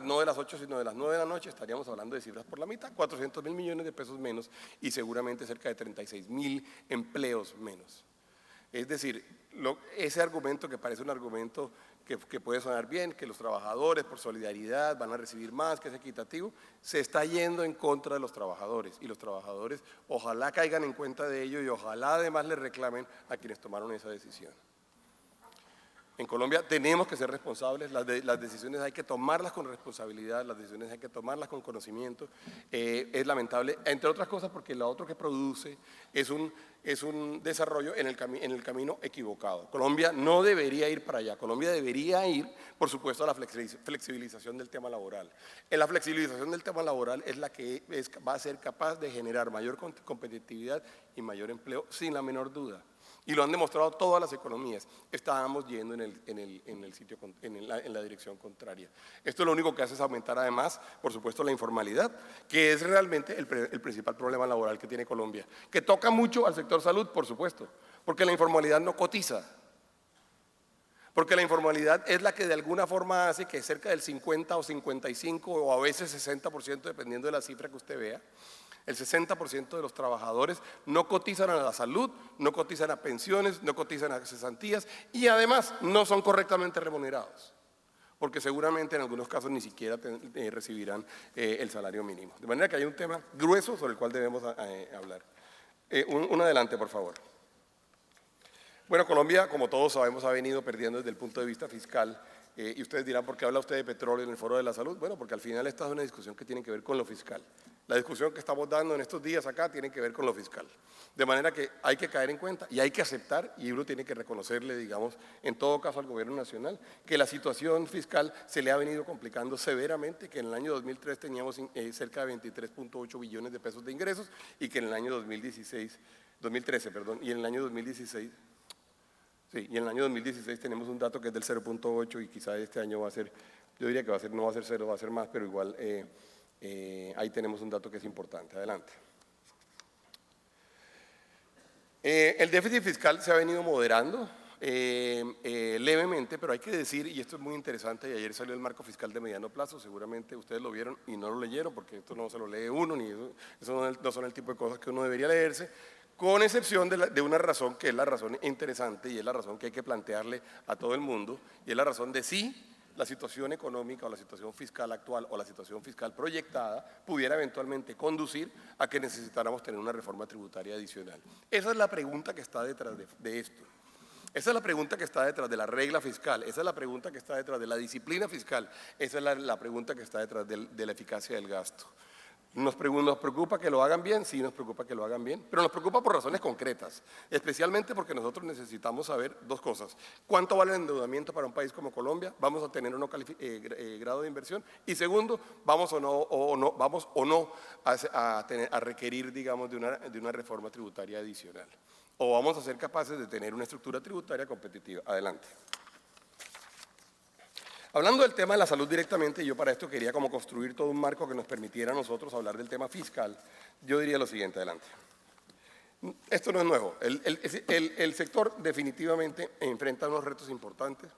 no de las 8 sino de las 9 de la noche, estaríamos hablando de cifras por la mitad, 400.000 millones de pesos menos y seguramente cerca de 36.000 empleos menos. Es decir, ese argumento que parece un argumento que puede sonar bien, que los trabajadores por solidaridad van a recibir más, que es equitativo, se está yendo en contra de los trabajadores y los trabajadores ojalá caigan en cuenta de ello y ojalá además le reclamen a quienes tomaron esa decisión. En Colombia tenemos que ser responsables, las decisiones hay que tomarlas con responsabilidad, las decisiones hay que tomarlas con conocimiento. Es lamentable, entre otras cosas porque lo otro que produce es un desarrollo en el camino equivocado. Colombia no debería ir para allá, Colombia debería ir, por supuesto, a la flexibilización del tema laboral. En la flexibilización del tema laboral es la que va a ser capaz de generar mayor competitividad y mayor empleo, sin la menor duda. Y lo han demostrado todas las economías. Estábamos yendo en la dirección contraria. Esto lo único que hace es aumentar además, por supuesto, la informalidad, que es realmente el principal problema laboral que tiene Colombia, que toca mucho al sector salud, por supuesto, porque la informalidad no cotiza. Porque la informalidad es la que de alguna forma hace que cerca del 50 o 55 o a veces 60%, dependiendo de la cifra que usted vea, el 60% de los trabajadores no cotizan a la salud, no cotizan a pensiones, no cotizan a cesantías y además no son correctamente remunerados, porque seguramente en algunos casos ni siquiera recibirán el salario mínimo. De manera que hay un tema grueso sobre el cual debemos hablar. Un adelante, por favor. Bueno, Colombia, como todos sabemos, ha venido perdiendo desde el punto de vista fiscal. Y ustedes dirán, ¿por qué habla usted de petróleo en el Foro de la Salud? Bueno, porque al final esta es una discusión que tiene que ver con lo fiscal. La discusión que estamos dando en estos días acá tiene que ver con lo fiscal. De manera que hay que caer en cuenta y hay que aceptar, y uno tiene que reconocerle, digamos, en todo caso al gobierno nacional, que la situación fiscal se le ha venido complicando severamente, que en el año 2003 teníamos cerca de 23.8 billones de pesos de ingresos y que en el año 2013, y en el año 2016, sí, y en el año 2016 tenemos un dato que es del 0.8 y quizá este año va a ser, yo diría que no va a ser 0, va a ser más, pero igual ahí tenemos un dato que es importante. Adelante. El déficit fiscal se ha venido moderando levemente, pero hay que decir, y esto es muy interesante, y ayer salió el marco fiscal de mediano plazo, seguramente ustedes lo vieron y no lo leyeron, porque esto no se lo lee uno, ni eso no son el tipo de cosas que uno debería leerse, con excepción de una razón que es la razón interesante y es la razón que hay que plantearle a todo el mundo, y es la razón de sí la situación económica o la situación fiscal actual o la situación fiscal proyectada pudiera eventualmente conducir a que necesitáramos tener una reforma tributaria adicional. Esa es la pregunta que está detrás de esto. Esa es la pregunta que está detrás de la regla fiscal, esa es la pregunta que está detrás de la disciplina fiscal, esa es la pregunta que está detrás de la eficacia del gasto. ¿Nos preocupa que lo hagan bien? Sí, nos preocupa que lo hagan bien, pero nos preocupa por razones concretas, especialmente porque nosotros necesitamos saber dos cosas. ¿Cuánto vale el endeudamiento para un país como Colombia? ¿Vamos a tener o no grado de inversión? Y segundo, ¿vamos o no a requerir, digamos, de una reforma tributaria adicional? ¿O vamos a ser capaces de tener una estructura tributaria competitiva? Adelante. Hablando del tema de la salud directamente, yo para esto quería como construir todo un marco que nos permitiera a nosotros hablar del tema fiscal. Yo diría lo siguiente, adelante. Esto no es nuevo. El sector definitivamente enfrenta unos retos importantes.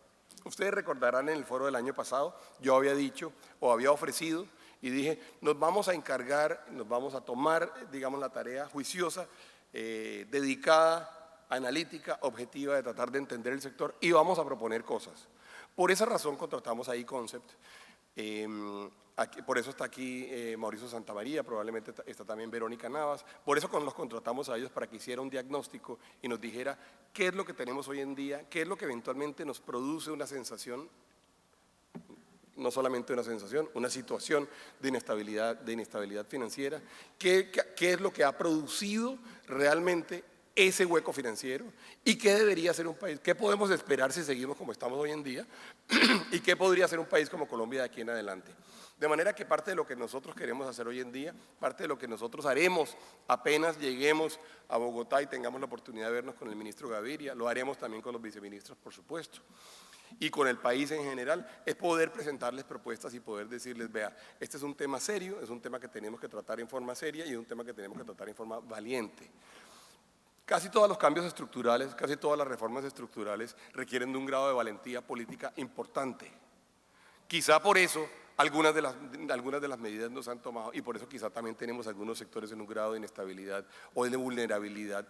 Ustedes recordarán en el foro del año pasado, yo había dicho o había ofrecido y dije, nos vamos a encargar, nos vamos a tomar, digamos, la tarea juiciosa, dedicada, analítica, objetiva de tratar de entender el sector y vamos a proponer cosas. Por esa razón contratamos a eConcept, por eso está aquí Mauricio Santamaría, probablemente está también Verónica Navas, por eso los contratamos a ellos para que hiciera un diagnóstico y nos dijera qué es lo que tenemos hoy en día, qué es lo que eventualmente nos produce una sensación, no solamente una sensación, una situación de inestabilidad financiera, qué es lo que ha producido realmente ese hueco financiero y qué debería ser un país, qué podemos esperar si seguimos como estamos hoy en día y qué podría ser un país como Colombia de aquí en adelante. De manera que parte de lo que nosotros queremos hacer hoy en día, parte de lo que nosotros haremos apenas lleguemos a Bogotá y tengamos la oportunidad de vernos con el ministro Gaviria, lo haremos también con los viceministros, por supuesto, y con el país en general, es poder presentarles propuestas y poder decirles, vea, este es un tema serio, es un tema que tenemos que tratar en forma seria y es un tema que tenemos que tratar en forma valiente. Casi todos los cambios estructurales, casi todas las reformas estructurales requieren de un grado de valentía política importante. Quizá por eso algunas de las medidas no se han tomado y por eso quizá también tenemos algunos sectores en un grado de inestabilidad o de vulnerabilidad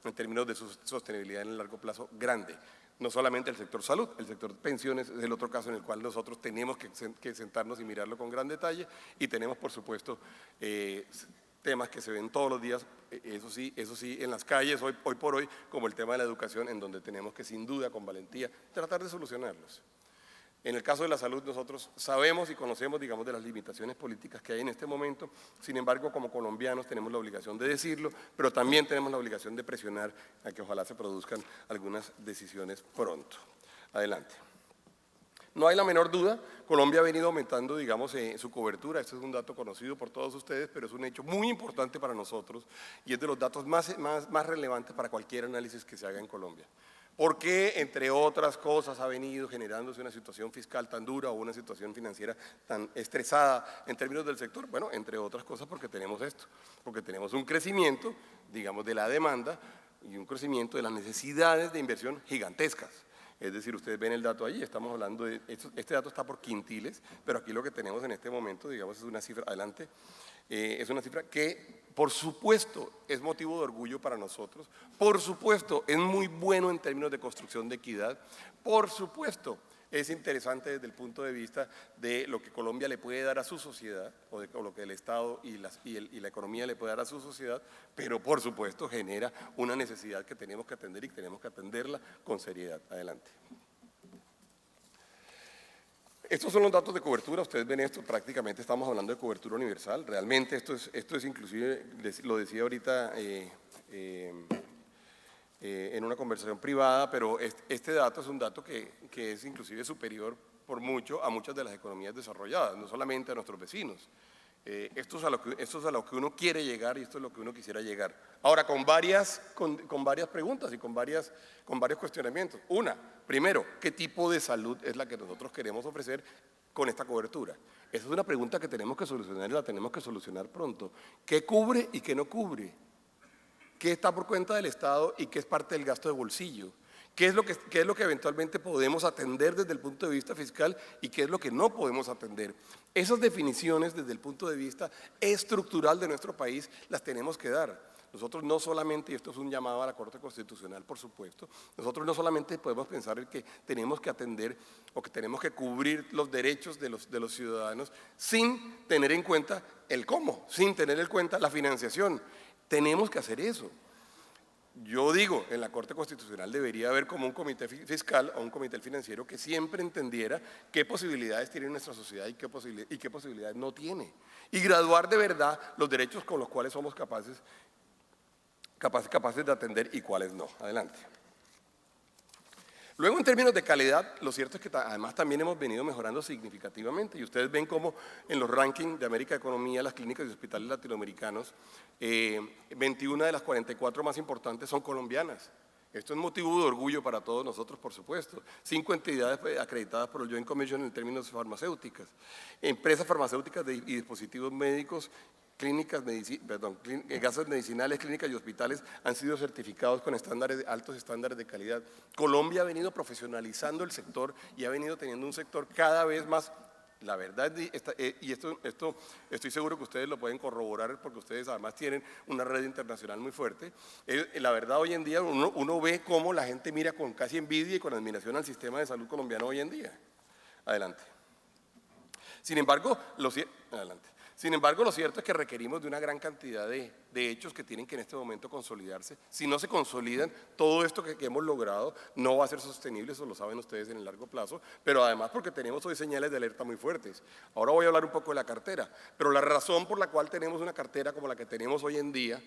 en términos de sostenibilidad en el largo plazo grande. No solamente el sector salud, el sector pensiones es el otro caso en el cual nosotros tenemos que sentarnos y mirarlo con gran detalle y tenemos por supuesto temas que se ven todos los días, eso sí, en las calles hoy por hoy, como el tema de la educación, en donde tenemos que sin duda, con valentía, tratar de solucionarlos. En el caso de la salud nosotros sabemos y conocemos, digamos, de las limitaciones políticas que hay en este momento, sin embargo, como colombianos tenemos la obligación de decirlo, pero también tenemos la obligación de presionar a que ojalá se produzcan algunas decisiones pronto. Adelante. No hay la menor duda, Colombia ha venido aumentando, digamos, su cobertura, este es un dato conocido por todos ustedes, pero es un hecho muy importante para nosotros y es de los datos más relevantes para cualquier análisis que se haga en Colombia. ¿Por qué, entre otras cosas, ha venido generándose una situación fiscal tan dura o una situación financiera tan estresada en términos del sector? Bueno, entre otras cosas porque tenemos esto, porque tenemos un crecimiento, digamos, de la demanda y un crecimiento de las necesidades de inversión gigantescas. Es decir, ustedes ven el dato ahí, estamos hablando de, este dato está por quintiles, pero aquí lo que tenemos en este momento, digamos, es una cifra, adelante, es una cifra que, por supuesto, es motivo de orgullo para nosotros, por supuesto, es muy bueno en términos de construcción de equidad, por supuesto, es interesante desde el punto de vista de lo que Colombia le puede dar a su sociedad, o lo que el Estado y la economía le puede dar a su sociedad, pero por supuesto genera una necesidad que tenemos que atender y que tenemos que atenderla con seriedad. Adelante. Estos son los datos de cobertura, ustedes ven esto, prácticamente estamos hablando de cobertura universal, realmente esto es inclusive, lo decía ahorita en una conversación privada, pero este dato es un dato que es inclusive superior por mucho a muchas de las economías desarrolladas, no solamente a nuestros vecinos. Esto es a lo que uno quiere llegar y esto es lo que uno quisiera llegar. Ahora, con varias preguntas y con varios cuestionamientos. Una, primero, ¿qué tipo de salud es la que nosotros queremos ofrecer con esta cobertura? Esa es una pregunta que tenemos que solucionar y la tenemos que solucionar pronto. ¿Qué cubre y qué no cubre? ¿Qué está por cuenta del Estado y qué es parte del gasto de bolsillo? ¿Qué es lo que eventualmente podemos atender desde el punto de vista fiscal y qué es lo que no podemos atender? Esas definiciones desde el punto de vista estructural de nuestro país las tenemos que dar. Nosotros no solamente, y esto es un llamado a la Corte Constitucional, por supuesto, nosotros no solamente podemos pensar en que tenemos que atender o que tenemos que cubrir los derechos de los ciudadanos sin tener en cuenta el cómo, sin tener en cuenta la financiación. Tenemos que hacer eso. Yo digo, en la Corte Constitucional debería haber como un comité fiscal o un comité financiero que siempre entendiera qué posibilidades tiene nuestra sociedad y qué posibilidades no tiene. Y graduar de verdad los derechos con los cuales somos capaces de atender y cuáles no. Adelante. Luego, en términos de calidad, lo cierto es que además también hemos venido mejorando significativamente y ustedes ven cómo en los rankings de América Economía, las clínicas y hospitales latinoamericanos, 21 de las 44 más importantes son colombianas. Esto es motivo de orgullo para todos nosotros, por supuesto. 5 entidades acreditadas por el Joint Commission en términos farmacéuticas, empresas farmacéuticas y dispositivos médicos, gases medicinales, clínicas y hospitales han sido certificados con altos estándares de calidad. Colombia ha venido profesionalizando el sector y ha venido teniendo un sector cada vez más, la verdad, y esto estoy seguro que ustedes lo pueden corroborar porque ustedes además tienen una red internacional muy fuerte. La verdad, hoy en día uno ve cómo la gente mira con casi envidia y con admiración al sistema de salud colombiano hoy en día. Adelante. Sin embargo, lo cierto es que requerimos de una gran cantidad de hechos que tienen que en este momento consolidarse. Si no se consolidan, todo esto que hemos logrado no va a ser sostenible, eso lo saben ustedes en el largo plazo, pero además porque tenemos hoy señales de alerta muy fuertes. Ahora voy a hablar un poco de la cartera, pero la razón por la cual tenemos una cartera como la que tenemos hoy en día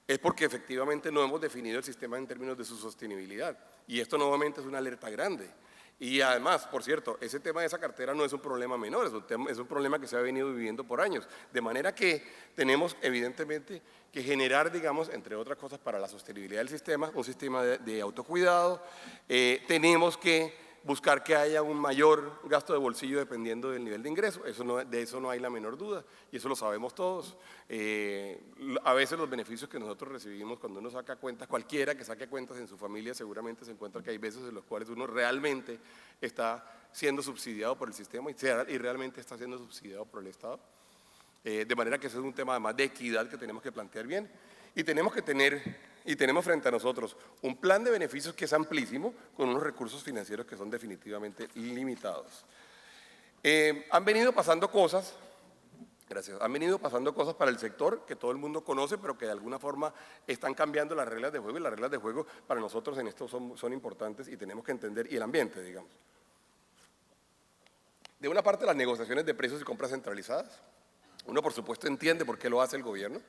es porque efectivamente no hemos definido el sistema en términos de su sostenibilidad. Y esto nuevamente es una alerta grande. Y además, por cierto, ese tema de esa cartera no es un problema menor, es un problema que se ha venido viviendo por años. De manera que tenemos evidentemente que generar, digamos, entre otras cosas para la sostenibilidad del sistema, un sistema de autocuidado. Tenemos que buscar que haya un mayor gasto de bolsillo dependiendo del nivel de ingreso, de eso no hay la menor duda y eso lo sabemos todos. A veces los beneficios que nosotros recibimos cuando uno saca cuentas, cualquiera que saque cuentas en su familia seguramente se encuentra que hay veces en los cuales uno realmente está siendo subsidiado por el sistema y realmente está siendo subsidiado por el Estado. De manera que ese es un tema además de equidad que tenemos que plantear bien y tenemos frente a nosotros un plan de beneficios que es amplísimo con unos recursos financieros que son definitivamente limitados. Han venido pasando cosas para el sector que todo el mundo conoce, pero que de alguna forma están cambiando las reglas de juego y las reglas de juego para nosotros en esto son importantes y tenemos que entender, y el ambiente, digamos. De una parte, las negociaciones de precios y compras centralizadas. Uno, por supuesto, entiende por qué lo hace el gobierno.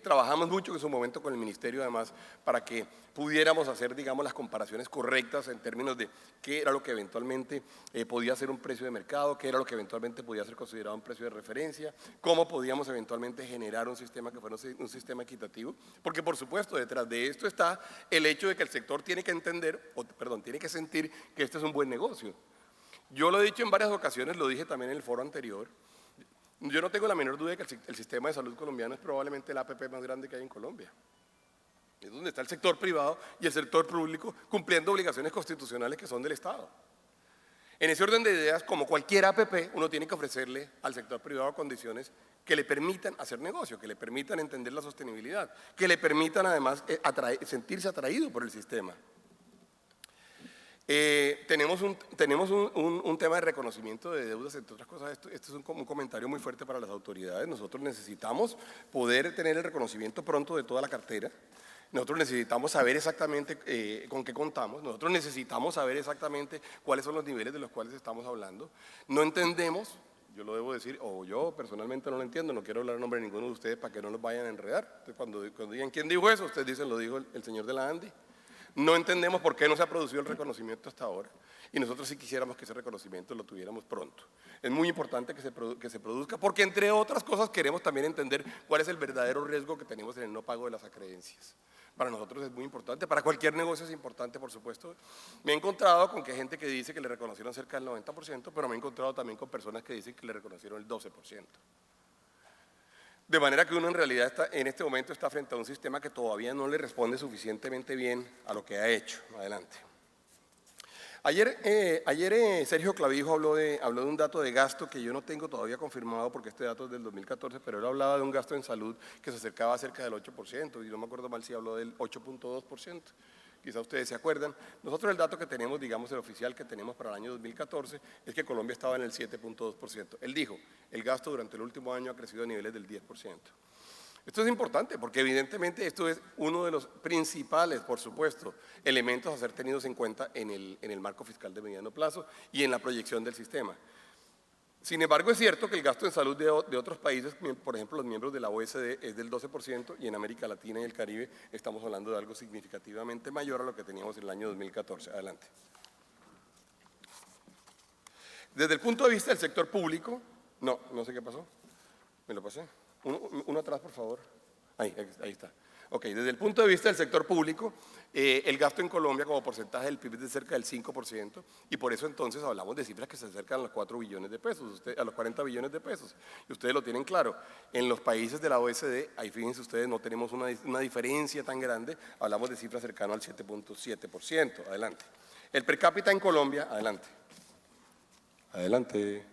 Trabajamos mucho en su momento con el ministerio además para que pudiéramos hacer, digamos, las comparaciones correctas en términos de qué era lo que eventualmente podía ser un precio de mercado, qué era lo que eventualmente podía ser considerado un precio de referencia, cómo podíamos eventualmente generar un sistema que fuera un sistema equitativo, porque por supuesto detrás de esto está el hecho de que el sector tiene que tiene que sentir que este es un buen negocio. Yo lo he dicho en varias ocasiones, lo dije también en el foro anterior. Yo no tengo la menor duda de que el sistema de salud colombiano es probablemente el APP más grande que hay en Colombia. Es donde está el sector privado y el sector público cumpliendo obligaciones constitucionales que son del Estado. En ese orden de ideas, como cualquier APP, uno tiene que ofrecerle al sector privado condiciones que le permitan hacer negocio, que le permitan entender la sostenibilidad, que le permitan además sentirse atraído por el sistema. Tenemos un tema de reconocimiento de deudas, entre otras cosas. Esto es un comentario muy fuerte para las autoridades. Nosotros necesitamos poder tener el reconocimiento pronto de toda la cartera. Nosotros necesitamos saber exactamente con qué contamos, nosotros necesitamos saber exactamente cuáles son los niveles de los cuales estamos hablando. No entendemos, yo lo debo decir, o yo personalmente no lo entiendo, no quiero hablar en nombre de ninguno de ustedes para que no nos vayan a enredar. Entonces, cuando digan quién dijo eso, ustedes dicen lo dijo el señor de la ANDI. No entendemos por qué no se ha producido el reconocimiento hasta ahora y nosotros sí quisiéramos que ese reconocimiento lo tuviéramos pronto. Es muy importante que se produzca porque entre otras cosas queremos también entender cuál es el verdadero riesgo que tenemos en el no pago de las acreencias. Para nosotros es muy importante, para cualquier negocio es importante, por supuesto. Me he encontrado con que hay gente que dice que le reconocieron cerca del 90%, pero me he encontrado también con personas que dicen que le reconocieron el 12%. De manera que uno en realidad en este momento está frente a un sistema que todavía no le responde suficientemente bien a lo que ha hecho. Adelante. Ayer Sergio Clavijo habló de un dato de gasto que yo no tengo todavía confirmado porque este dato es del 2014, pero él hablaba de un gasto en salud que se acercaba a cerca del 8%, y no me acuerdo mal si habló del 8.2%. Quizá ustedes se acuerdan. Nosotros el dato que tenemos, digamos el oficial que tenemos para el año 2014, es que Colombia estaba en el 7.2%. Él dijo, el gasto durante el último año ha crecido a niveles del 10%. Esto es importante porque evidentemente esto es uno de los principales, por supuesto, elementos a ser tenidos en cuenta en el marco fiscal de mediano plazo y en la proyección del sistema. Sin embargo, es cierto que el gasto en salud de otros países, por ejemplo, los miembros de la OECD, es del 12% y en América Latina y el Caribe estamos hablando de algo significativamente mayor a lo que teníamos en el año 2014. Adelante. Desde el punto de vista del sector público, no sé qué pasó, me lo pasé. Uno atrás, por favor. Ahí está. Ok, desde el punto de vista del sector público, el gasto en Colombia como porcentaje del PIB es de cerca del 5% y por eso entonces hablamos de cifras que se acercan a los 4 billones de pesos, a los 40 billones de pesos. Y ustedes lo tienen claro. En los países de la OECD, ahí fíjense ustedes, no tenemos una diferencia tan grande, hablamos de cifras cercanas al 7.7%. Adelante. El per cápita en Colombia, adelante. Adelante.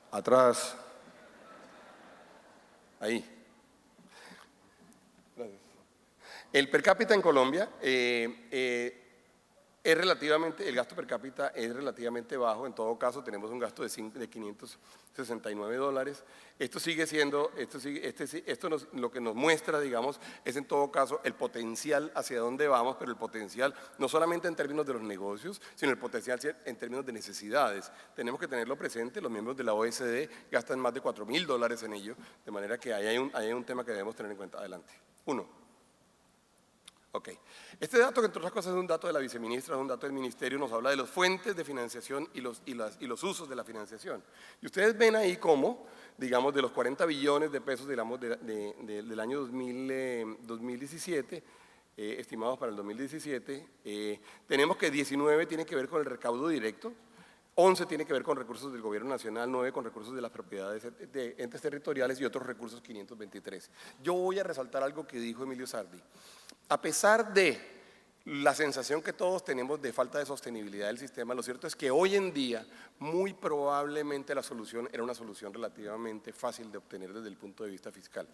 Atrás. Ahí. Gracias. El per cápita en Colombia el gasto per cápita es relativamente bajo. En todo caso tenemos un gasto de $569. Esto sigue siendo, lo que nos muestra, digamos, es en todo caso el potencial hacia dónde vamos, pero el potencial no solamente en términos de los negocios, sino el potencial en términos de necesidades. Tenemos que tenerlo presente, los miembros de la OECD gastan más de $4.000 en ello, de manera que ahí hay un tema que debemos tener en cuenta. Adelante. Ok. Este dato, que entre otras cosas es un dato de la viceministra, es un dato del ministerio, nos habla de las fuentes de financiación y los usos de la financiación. Y ustedes ven ahí cómo, digamos, de los 40 billones de pesos, digamos, del año 2017, estimados para el 2017, tenemos que 19 tiene que ver con el recaudo directo, 11 tiene que ver con recursos del gobierno nacional, 9 con recursos de las propiedades de entes territoriales y otros recursos 523. Yo voy a resaltar algo que dijo Emilio Sardi. A pesar de la sensación que todos tenemos de falta de sostenibilidad del sistema, lo cierto es que hoy en día muy probablemente la solución era una solución relativamente fácil de obtener desde el punto de vista fiscal.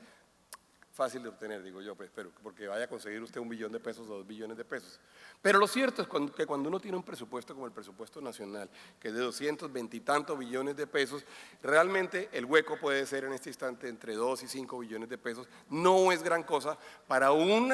Fácil de obtener, digo yo, pues, pero porque vaya a conseguir usted $1 billón o 2 billones de pesos. Pero lo cierto es que cuando uno tiene un presupuesto como el presupuesto nacional, que es de 220 y tantos billones de pesos, realmente el hueco puede ser en este instante entre 2 y 5 billones de pesos. No es gran cosa para un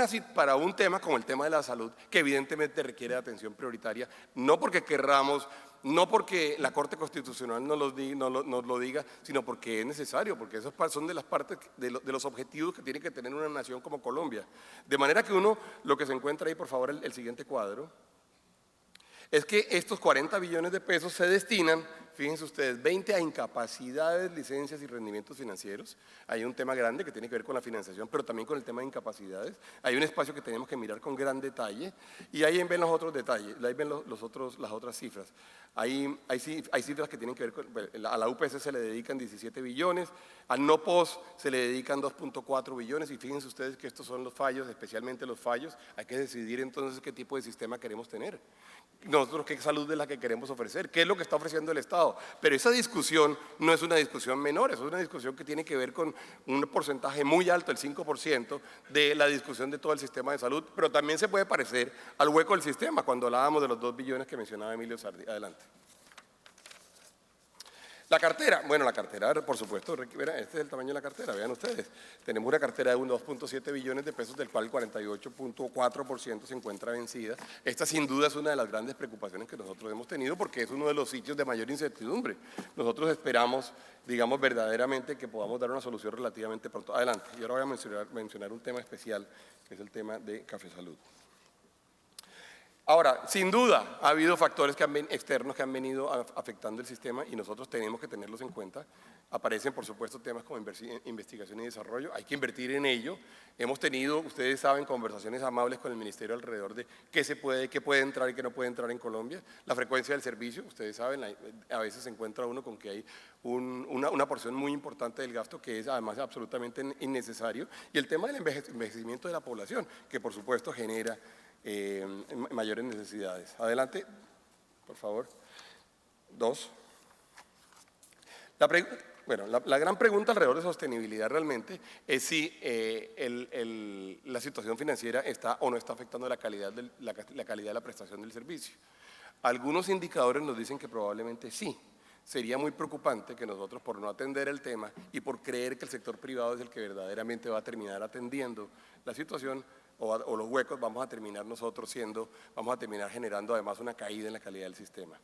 tema como el tema de la salud, que evidentemente requiere de atención prioritaria, no porque querramos, no porque la Corte Constitucional nos lo diga, sino porque es necesario, porque esos son de las partes de los objetivos que tiene que tener una nación como Colombia. De manera que lo que se encuentra ahí, por favor, el siguiente cuadro, es que estos 40 billones de pesos se destinan, fíjense ustedes, 20 a incapacidades, licencias y rendimientos financieros. Hay un tema grande que tiene que ver con la financiación, pero también con el tema de incapacidades. Hay un espacio que tenemos que mirar con gran detalle y ahí ven los otros detalles, ahí ven las otras cifras. Hay cifras que tienen que ver con, a la UPS se le dedican 17 billones, al NOPOS se le dedican 2.4 billones y fíjense ustedes que estos son los fallos, especialmente los fallos. Hay que decidir entonces qué tipo de sistema queremos tener. Nosotros qué salud es la que queremos ofrecer, qué es lo que está ofreciendo el Estado. Pero esa discusión no es una discusión menor, es una discusión que tiene que ver con un porcentaje muy alto, el 5%, de la discusión de todo el sistema de salud, pero también se puede parecer al hueco del sistema cuando hablábamos de los 2 billones que mencionaba Emilio Sardi. Adelante. La cartera, bueno, la cartera, por supuesto, este es el tamaño de la cartera, vean ustedes. Tenemos una cartera de 2.7 billones de pesos, del cual el 48.4% se encuentra vencida. Esta sin duda es una de las grandes preocupaciones que nosotros hemos tenido porque es uno de los sitios de mayor incertidumbre. Nosotros esperamos, digamos, verdaderamente que podamos dar una solución relativamente pronto. Adelante, y ahora voy a mencionar un tema especial, que es el tema de Café Salud. Ahora, sin duda, ha habido factores externos que han venido afectando el sistema y nosotros tenemos que tenerlos en cuenta. Aparecen, por supuesto, temas como investigación y desarrollo, hay que invertir en ello. Hemos tenido, ustedes saben, conversaciones amables con el Ministerio alrededor de qué puede entrar y qué no puede entrar en Colombia. La frecuencia del servicio, ustedes saben, a veces se encuentra uno con que hay una porción muy importante del gasto que es además absolutamente innecesario. Y el tema del envejecimiento de la población, que por supuesto genera mayores necesidades. Adelante, por favor. 2. La gran pregunta alrededor de sostenibilidad realmente es si la situación financiera está o no está afectando la calidad de la prestación del servicio. Algunos indicadores nos dicen que probablemente sí. Sería muy preocupante que nosotros, por no atender el tema y por creer que el sector privado es el que verdaderamente va a terminar atendiendo la situación, o los huecos, vamos a terminar generando además una caída en la calidad del sistema.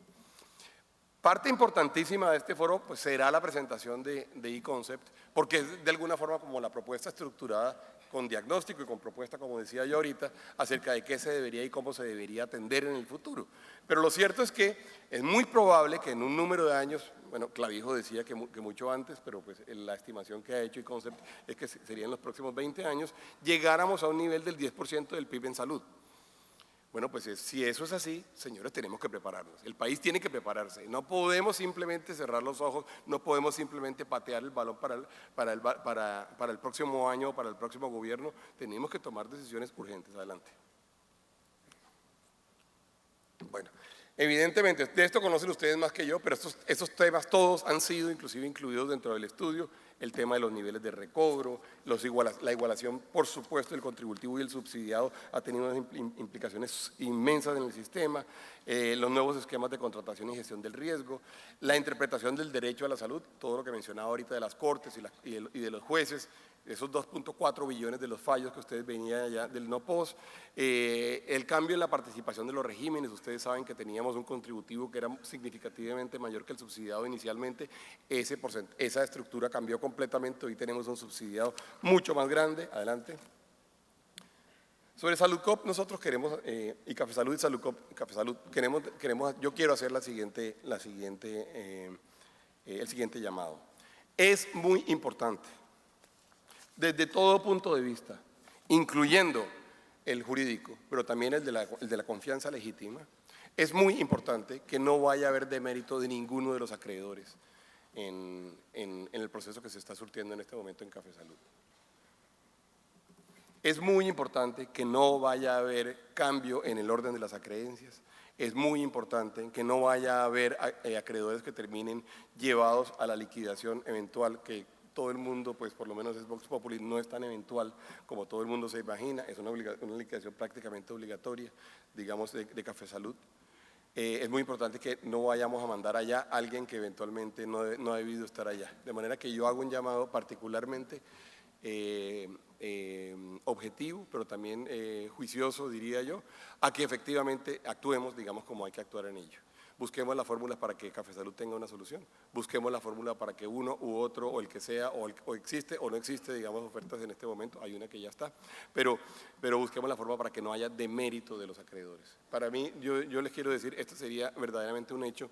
Parte importantísima de este foro pues, será la presentación de e-Concept, porque es de alguna forma como la propuesta estructurada con diagnóstico y con propuesta, como decía yo ahorita, acerca de qué se debería y cómo se debería atender en el futuro. Pero lo cierto es que es muy probable que en un número de años, bueno, Clavijo decía que mucho antes, pero pues la estimación que ha hecho e-Concept es que sería en los próximos 20 años, llegáramos a un nivel del 10% del PIB en salud. Bueno, pues si eso es así, señores, tenemos que prepararnos. El país tiene que prepararse. No podemos simplemente cerrar los ojos, no podemos simplemente patear el balón para el próximo año o para el próximo gobierno. Tenemos que tomar decisiones urgentes. Adelante. Bueno, evidentemente, de esto conocen ustedes más que yo, pero estos temas todos han sido inclusive incluidos dentro del estudio. El tema de los niveles de recobro, la igualación, por supuesto, del contributivo y el subsidiado ha tenido unas implicaciones inmensas en el sistema, los nuevos esquemas de contratación y gestión del riesgo, la interpretación del derecho a la salud, todo lo que mencionaba ahorita de las cortes y de los jueces, esos 2.4 billones de los fallos que ustedes venían allá del no-POS, el cambio en la participación de los regímenes, ustedes saben que teníamos un contributivo que era significativamente mayor que el subsidiado inicialmente, esa estructura cambió completamente, hoy tenemos un subsidiado mucho más grande. Adelante. Sobre Saludcop nosotros queremos, y Café Salud y Saludcop, yo quiero hacer el siguiente llamado. Es muy importante, desde todo punto de vista, incluyendo el jurídico, pero también el de la confianza legítima, es muy importante que no vaya a haber demérito de ninguno de los acreedores en el proceso que se está surtiendo en este momento en Café Salud. Es muy importante que no vaya a haber cambio en el orden de las acreencias. Es muy importante que no vaya a haber acreedores que terminen llevados a la liquidación eventual, que todo el mundo, pues por lo menos es Vox Populi, no es tan eventual como todo el mundo se imagina, es una liquidación prácticamente obligatoria, digamos, de Café Salud. Es muy importante que no vayamos a mandar allá a alguien que eventualmente no ha debido estar allá. De manera que yo hago un llamado particularmente objetivo, pero también juicioso, diría yo, a que efectivamente actuemos, digamos, como hay que actuar en ello. Busquemos las fórmulas para que Café Salud tenga una solución. Busquemos la fórmula para que uno u otro, o el que sea, o existe o no existe, digamos, ofertas en este momento. Hay una que ya está, pero busquemos la forma para que no haya demérito de los acreedores. Para mí, yo les quiero decir, esto sería verdaderamente un hecho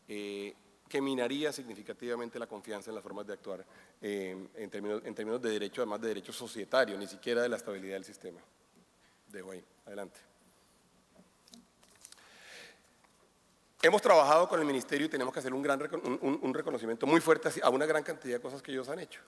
que minaría significativamente la confianza en las formas de actuar en términos de derecho, además de derecho societario, ni siquiera de la estabilidad del sistema. Dejo ahí. Adelante. Hemos trabajado con el Ministerio y tenemos que hacer un reconocimiento muy fuerte a una gran cantidad de cosas que ellos han hecho.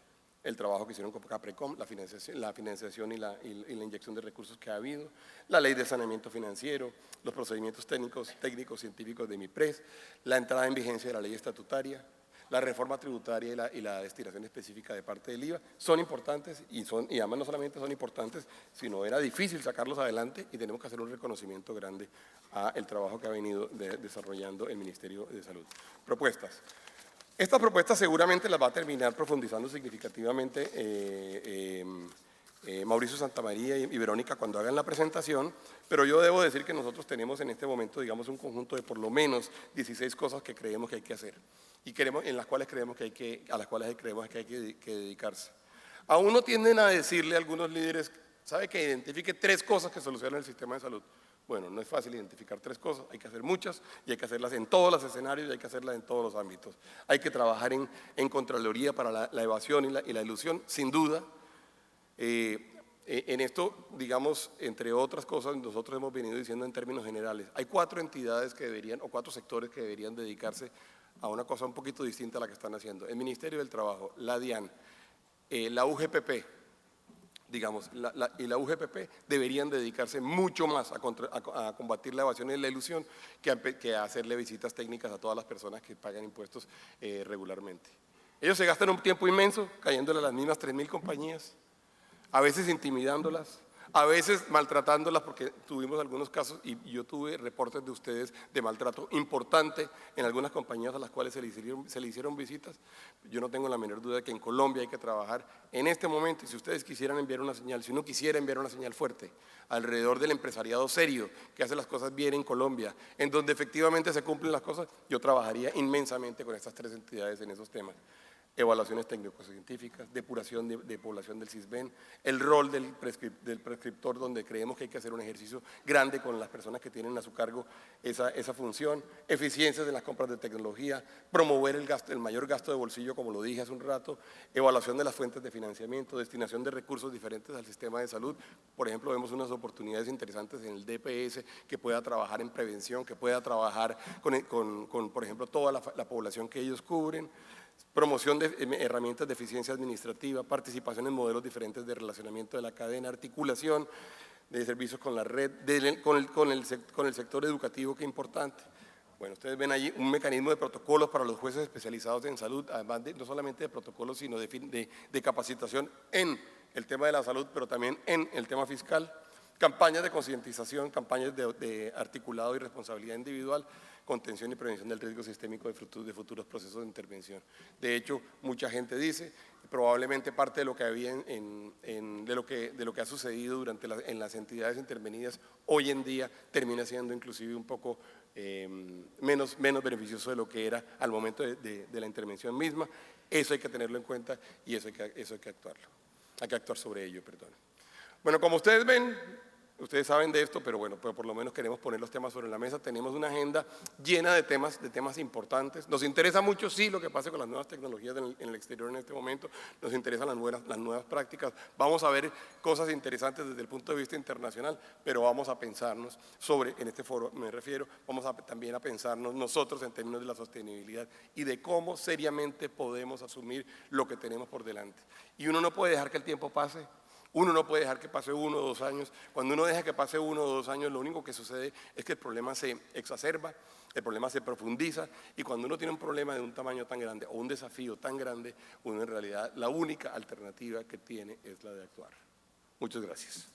El trabajo que hicieron con Caprecom, la financiación y la inyección de recursos que ha habido, la ley de saneamiento financiero, los procedimientos técnicos, científicos de MIPRES, la entrada en vigencia de la ley estatutaria, la reforma tributaria y la destinación específica de parte del IVA, son importantes y además no solamente son importantes, sino era difícil sacarlos adelante y tenemos que hacer un reconocimiento grande al trabajo que ha venido desarrollando el Ministerio de Salud. Propuestas. Esta propuesta seguramente las va a terminar profundizando significativamente Mauricio Santamaría y Verónica cuando hagan la presentación, pero yo debo decir que nosotros tenemos en este momento, digamos, un conjunto de por lo menos 16 cosas que creemos que hay que hacer y a las cuales creemos que hay que dedicarse. A uno tienden a decirle a algunos líderes, ¿sabe que identifique 3 cosas que solucionan el sistema de salud? Bueno, no es fácil identificar 3 cosas, hay que hacer muchas y hay que hacerlas en todos los escenarios y hay que hacerlas en todos los ámbitos. Hay que trabajar en Contraloría para la evasión y la ilusión, sin duda. En esto, digamos, entre otras cosas, nosotros hemos venido diciendo en términos generales, hay 4 entidades que deberían, o 4 sectores que deberían dedicarse a una cosa un poquito distinta a la que están haciendo. El Ministerio del Trabajo, la DIAN, la UGPP, digamos, y la UGPP deberían dedicarse mucho más a combatir la evasión y la ilusión que a hacerle visitas técnicas a todas las personas que pagan impuestos regularmente. Ellos se gastan un tiempo inmenso cayéndole a las mismas 3.000 compañías, a veces intimidándolas, a veces maltratándolas, porque tuvimos algunos casos y yo tuve reportes de ustedes de maltrato importante en algunas compañías a las cuales se le hicieron visitas. Yo no tengo la menor duda de que en Colombia hay que trabajar en este momento, y si ustedes quisieran enviar una señal, si uno quisiera enviar una señal fuerte alrededor del empresariado serio que hace las cosas bien en Colombia, en donde efectivamente se cumplen las cosas, yo trabajaría inmensamente con estas 3 entidades en esos temas. Evaluaciones técnico-científicas, depuración de población del CISBEN, el rol del prescriptor, donde creemos que hay que hacer un ejercicio grande con las personas que tienen a su cargo esa función, eficiencias en las compras de tecnología, promover el mayor gasto de bolsillo, como lo dije hace un rato, evaluación de las fuentes de financiamiento, destinación de recursos diferentes al sistema de salud. Por ejemplo, vemos unas oportunidades interesantes en el DPS que pueda trabajar en prevención, que pueda trabajar con por ejemplo, toda la población que ellos cubren. Promoción de herramientas de eficiencia administrativa, participación en modelos diferentes de relacionamiento de la cadena, articulación de servicios con la red, con el sector educativo, que es importante. Bueno, ustedes ven allí un mecanismo de protocolos para los jueces especializados en salud, además no solamente de protocolos, sino de capacitación en el tema de la salud, pero también en el tema fiscal. Campañas de concientización, campañas de articulado y responsabilidad individual, contención y prevención del riesgo sistémico de futuros procesos de intervención. De hecho, mucha gente dice, probablemente parte de lo que había de lo que ha sucedido en las entidades intervenidas hoy en día termina siendo inclusive un poco menos beneficioso de lo que era al momento de la intervención misma. Eso hay que tenerlo en cuenta y eso hay que actuarlo. Hay que actuar sobre ello, perdón. Bueno, como ustedes ven, ustedes saben de esto, pero bueno, por lo menos queremos poner los temas sobre la mesa. Tenemos una agenda llena de temas importantes. Nos interesa mucho, sí, lo que pase con las nuevas tecnologías en el exterior en este momento. Nos interesan las nuevas prácticas. Vamos a ver cosas interesantes desde el punto de vista internacional, pero vamos a pensarnos en este foro me refiero, también a pensarnos nosotros en términos de la sostenibilidad y de cómo seriamente podemos asumir lo que tenemos por delante. Y uno no puede dejar que el tiempo pase. Uno no puede dejar que pase 1 o 2 años. Cuando uno deja que pase 1 o 2 años, lo único que sucede es que el problema se exacerba, el problema se profundiza, y cuando uno tiene un problema de un tamaño tan grande o un desafío tan grande, uno en realidad la única alternativa que tiene es la de actuar. Muchas gracias.